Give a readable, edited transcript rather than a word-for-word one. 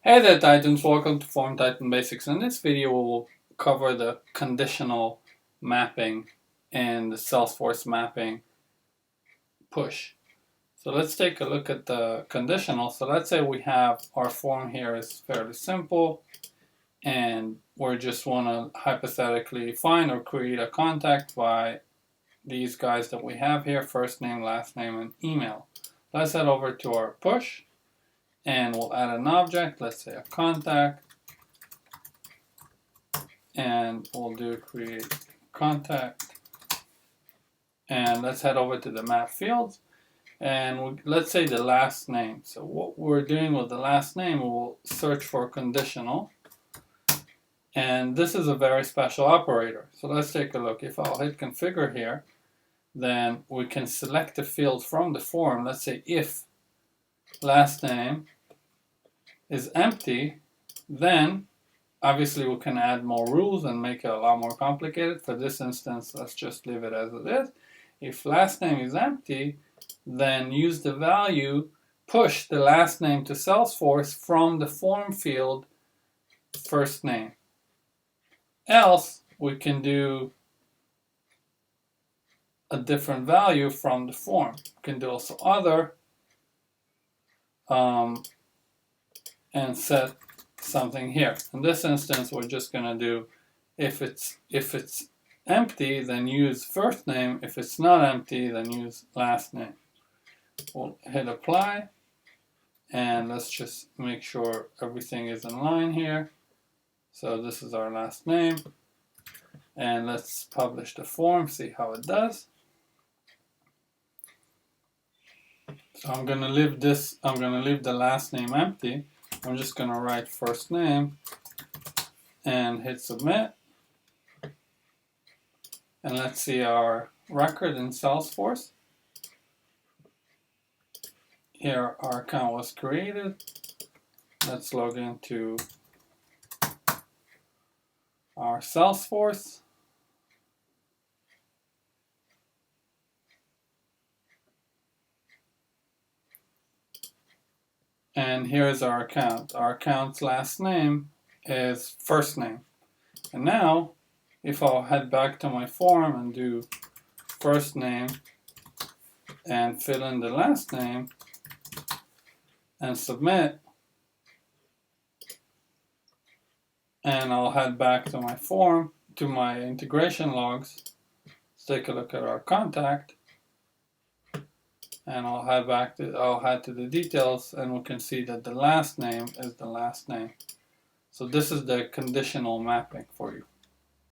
Hey there Titans, welcome to Form Titan Basics. In this video we will cover the conditional mapping and the Salesforce mapping push. So let's take a look at the conditional. So let's say we have our form here is fairly simple and we just want to hypothetically find or create a contact by these guys that we have here, first name, last name, and email. Let's head over to our push. And we'll add an object, let's say a contact, and we'll do create contact. And let's head over to the map fields, and let's say the last name. So what we're doing with the last name, we'll search for conditional. And this is a very special operator. So let's take a look. If I'll hit configure here, then we can select the field from the form. Let's say if last name is empty, then obviously we can add more rules and make it a lot more complicated. For this instance, let's just leave it as it is. If last name is empty, then use the value, push the last name to Salesforce from the form field first name. Else, we can do a different value from the form. We can do also other, and set something here. In this instance, we're just going to do if it's empty, then use first name. If it's not empty, then use last name. We'll hit apply, and let's just make sure everything is in line here. So this is our last name, and let's publish the form, see how it does. So I'm going to leave the last name empty. I'm just going to write first name and hit submit. And let's see our record in Salesforce. Here our account was created. Let's log into our Salesforce. And here is our account. Our account's last name is first name. And now, if I'll head back to my form and do first name and fill in the last name and submit, and I'll head back to my form, to my integration logs. Let's take a look at our contact. And I'll head to the details, and we can see that the last name is the last name. So this is the conditional mapping for you.